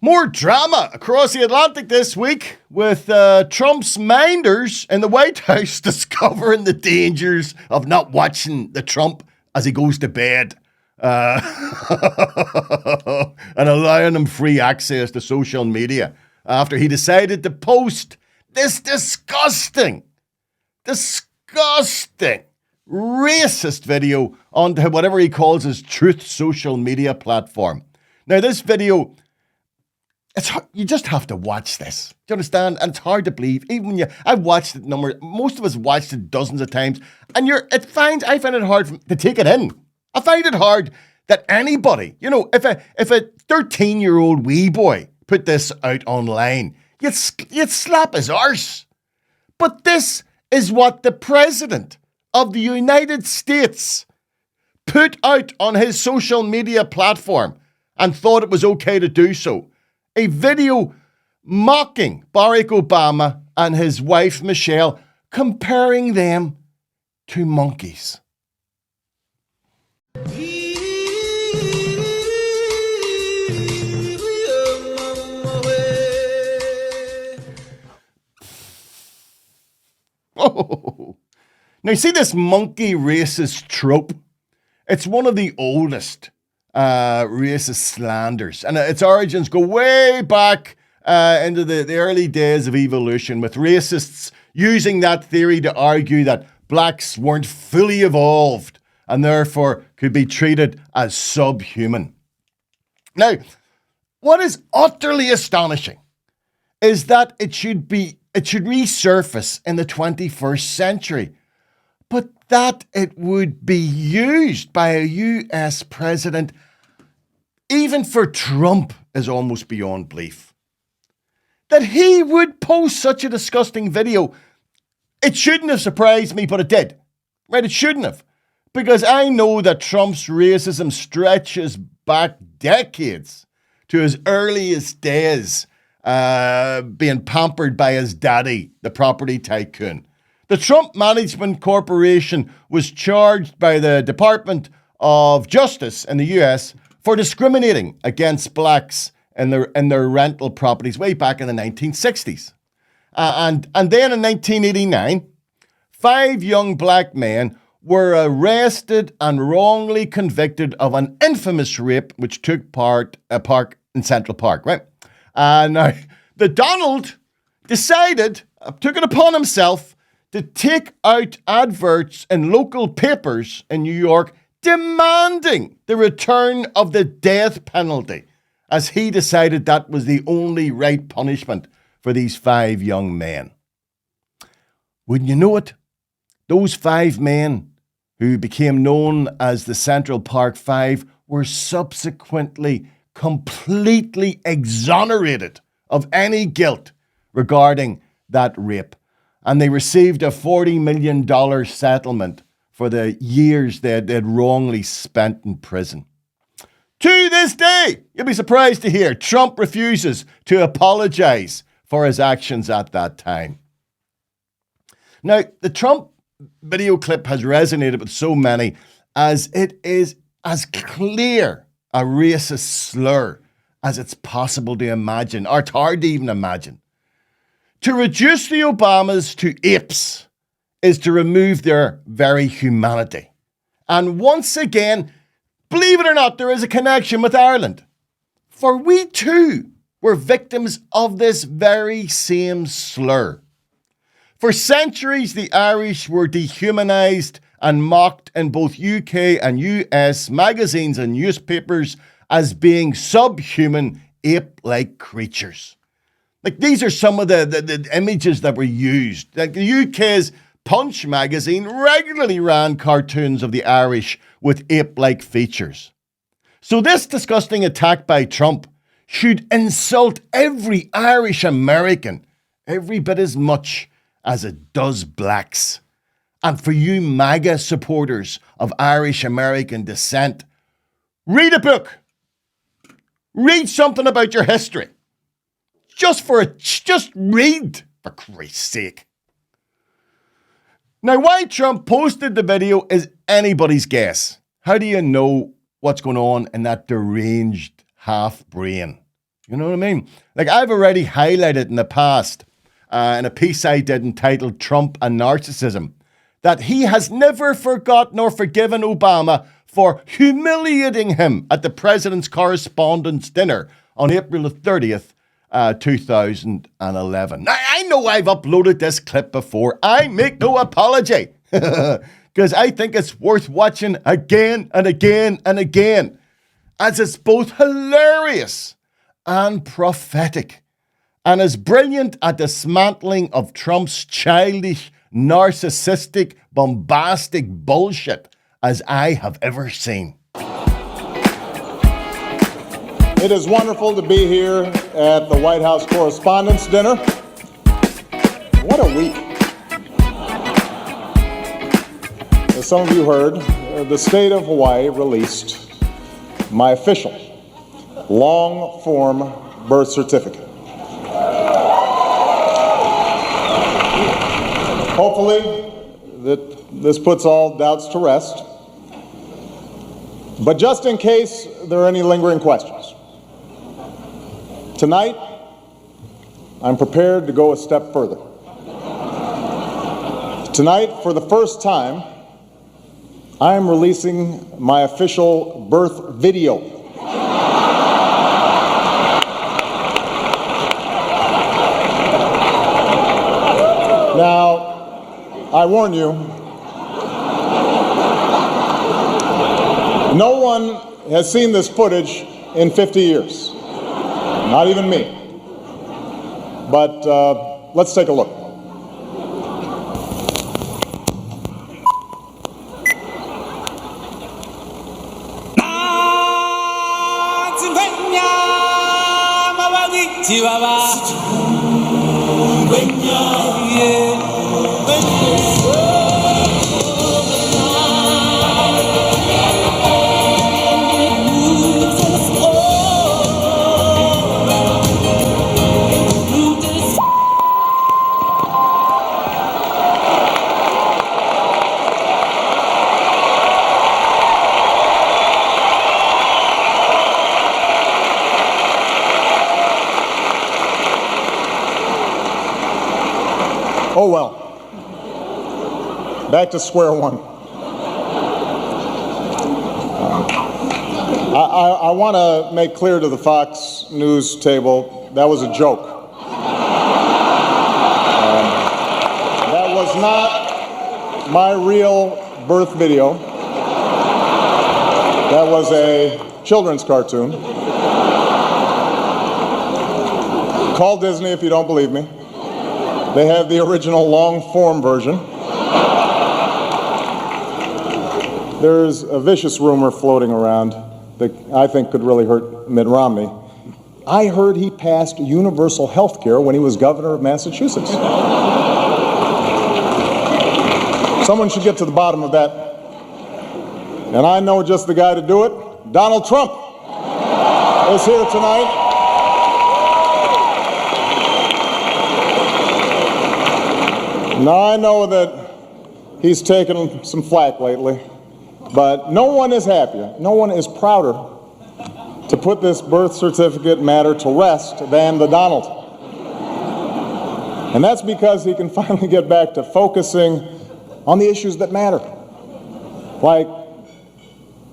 More drama across the Atlantic this week with Trump's minders in the White House discovering the dangers of not watching the Trump as he goes to bed and allowing him free access to social media after he decided to post this disgusting racist video onto whatever he calls his Truth social media platform. Now, this video, you just have to watch this. Do you understand? And it's hard to believe. Even when I've watched it most of us watched it dozens of times, and I find it hard to take it in. I find it hard that anybody, if a 13-year-old wee boy put this out online, you'd slap his arse. But this is what the President of the United States put out on his social media platform and thought it was okay to do so. A video mocking Barack Obama and his wife Michelle, comparing them to monkeys. Oh. Now, see this monkey racist trope? It's one of the oldest racist slanders, and its origins go way back into the early days of evolution, with racists using that theory to argue that blacks weren't fully evolved and therefore could be treated as subhuman. Now, what is utterly astonishing is that it should resurface in the 21st century, but that it would be used by a US president, even for Trump, is almost beyond belief. That he would post such a disgusting video, it shouldn't have surprised me, but it did. Right, it shouldn't have. Because I know that Trump's racism stretches back decades to his earliest days being pampered by his daddy, the property tycoon. The Trump Management Corporation was charged by the Department of Justice in the US for discriminating against blacks in their rental properties way back in the 1960s. And then in 1989, 5 young black men were arrested and wrongly convicted of an infamous rape which took part in Central Park, right? Now, the Donald took it upon himself to take out adverts in local papers in New York demanding the return of the death penalty, as he decided that was the only right punishment for these 5 young men. Wouldn't you know it? Those 5 men, who became known as the Central Park 5, were subsequently completely exonerated of any guilt regarding that rape. And they received a $40 million settlement for the years they'd wrongly spent in prison. To this day, you'll be surprised to hear, Trump refuses to apologize for his actions at that time. Now, the Trump video clip has resonated with so many as it is as clear a racist slur as it's possible to imagine, or it's hard to even imagine. To reduce the Obamas to apes is to remove their very humanity. And once again, believe it or not, there is a connection with Ireland. For we too were victims of this very same slur. For centuries, the Irish were dehumanized and mocked in both UK and US magazines and newspapers as being subhuman, ape-like creatures. Like, these are some of the images that were used. Like, the UK's Punch magazine regularly ran cartoons of the Irish with ape-like features. So this disgusting attack by Trump should insult every Irish American every bit as much as it does blacks. And for you MAGA supporters of Irish American descent, read a book. Read something about your history. Just read, for Christ's sake. Now, why Trump posted the video is anybody's guess. How do you know what's going on in that deranged half brain? You know what I mean? Like, I've already highlighted in the past, in a piece I did entitled Trump and Narcissism, that he has never forgotten or forgiven Obama for humiliating him at the president's correspondence dinner on April the 30th, 2011. I know I've uploaded this clip before. I make no apology, because I think it's worth watching again and again and again, as it's both hilarious and prophetic, and as brilliant at dismantling of Trump's childish, narcissistic, bombastic bullshit as I have ever seen. It is wonderful to be here at the White House Correspondence Dinner. What a week. As some of you heard, the state of Hawaii released my official long-form birth certificate. Hopefully, this puts all doubts to rest. But just in case there are any lingering questions, tonight, I'm prepared to go a step further. Tonight, for the first time, I am releasing my official birth video. Now, I warn you, no one has seen this footage in 50 years. Not even me. But let's take a look. Oh well, back to square one. I want to make clear to the Fox News table, that was a joke. That was not my real birth video. That was a children's cartoon. Call Disney if you don't believe me. They have the original long-form version. There's a vicious rumor floating around that I think could really hurt Mitt Romney. I heard he passed universal health care when he was governor of Massachusetts. Someone should get to the bottom of that. And I know just the guy to do it. Donald Trump is here tonight. Now, I know that he's taken some flack lately, but no one is happier, no one is prouder to put this birth certificate matter to rest than the Donald. And that's because he can finally get back to focusing on the issues that matter. Like,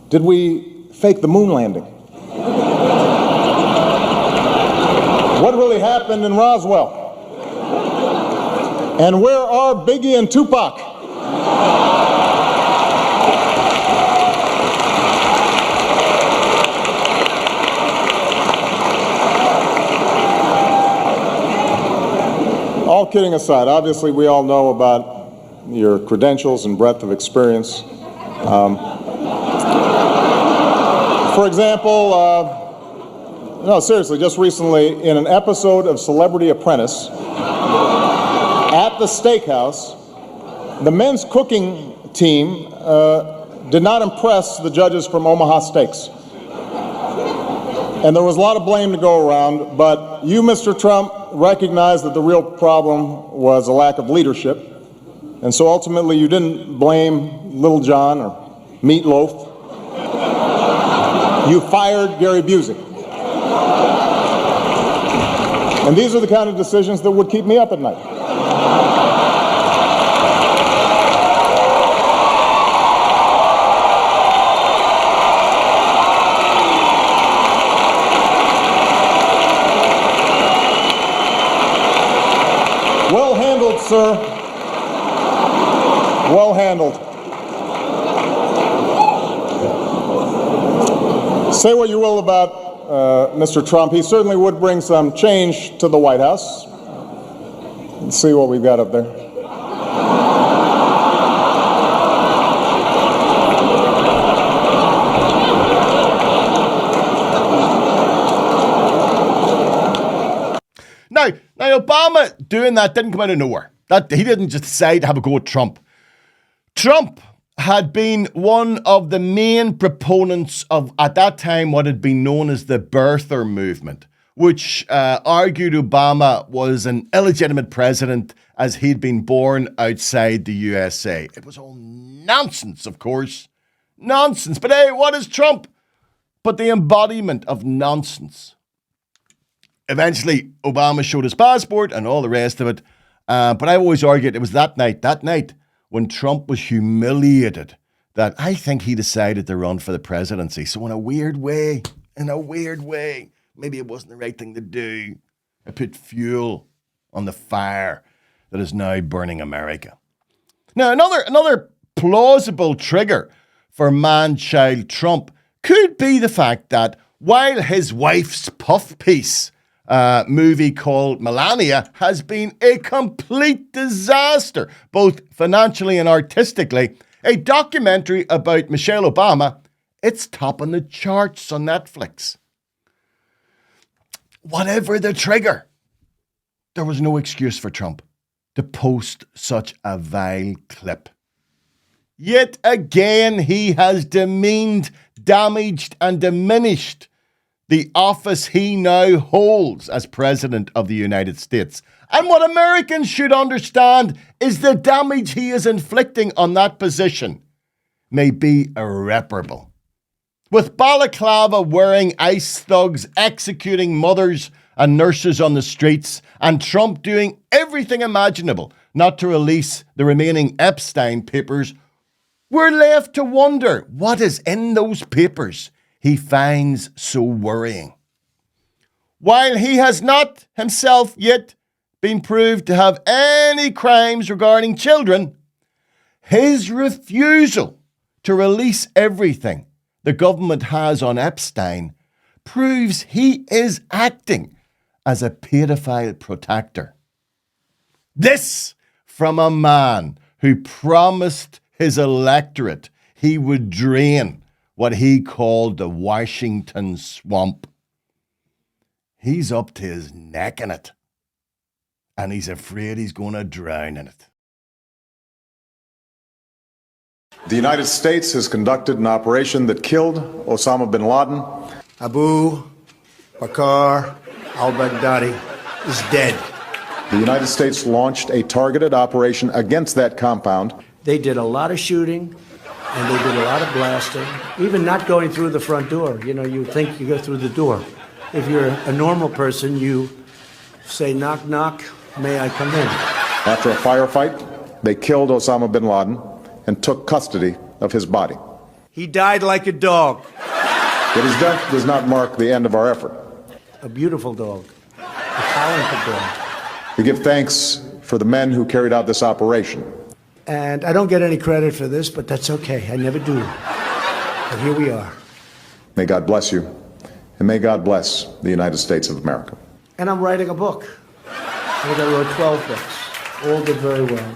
did we fake the moon landing? What really happened in Roswell? And where are Biggie and Tupac? All kidding aside, obviously we all know about your credentials and breadth of experience. For example, no, seriously, just recently in an episode of Celebrity Apprentice, at the steakhouse, the men's cooking team did not impress the judges from Omaha Steaks. And there was a lot of blame to go around, but you, Mr. Trump, recognized that the real problem was a lack of leadership. And so ultimately you didn't blame Little John or Meatloaf. You fired Gary Busey. And these are the kind of decisions that would keep me up at night. Well handled, sir. Well handled. Say what you will about Mr. Trump. He certainly would bring some change to the White House. Let's see what we've got up there. Now, Obama doing that didn't come out of nowhere. He didn't just decide to have a go at Trump. Trump had been one of the main proponents of, at that time, what had been known as the birther movement, which argued Obama was an illegitimate president as he'd been born outside the USA. It was all nonsense, of course. Nonsense. But hey, what is Trump but the embodiment of nonsense? Eventually, Obama showed his passport and all the rest of it. But I've always argued it was that night when Trump was humiliated, that I think he decided to run for the presidency. So in a weird way, maybe it wasn't the right thing to do. It put fuel on the fire that is now burning America. Now, another plausible trigger for man-child Trump could be the fact that while his wife's puff piece movie called Melania has been a complete disaster, both financially and artistically, a documentary about Michelle Obama, it's topping the charts on Netflix. Whatever the trigger, there was no excuse for Trump to post such a vile clip. Yet again, he has demeaned, damaged, and diminished the office he now holds as President of the United States. And what Americans should understand is the damage he is inflicting on that position may be irreparable. With balaclava wearing ICE thugs executing mothers and nurses on the streets, and Trump doing everything imaginable not to release the remaining Epstein papers, we're left to wonder what is in those papers he finds so worrying. While he has not himself yet been proved to have any crimes regarding children, his refusal to release everything the government has on Epstein proves he is acting as a paedophile protector. This from a man who promised his electorate he would drain what he called the Washington swamp. He's up to his neck in it, and he's afraid he's going to drown in it. The United States has conducted an operation that killed Osama bin Laden. Abu Bakr al-Baghdadi is dead. The United States launched a targeted operation against that compound. They did a lot of shooting, and they did a lot of blasting, even not going through the front door. You know, you think you go through the door. If you're a normal person, you say, knock, knock, may I come in? After a firefight, they killed Osama bin Laden and took custody of his body. He died like a dog. But his death does not mark the end of our effort. A beautiful dog. A talented dog. We give thanks for the men who carried out this operation. And I don't get any credit for this, but that's okay. I never do. But here we are. May God bless you, and may God bless the United States of America. And I'm writing a book. I think I wrote 12 books. All did very well.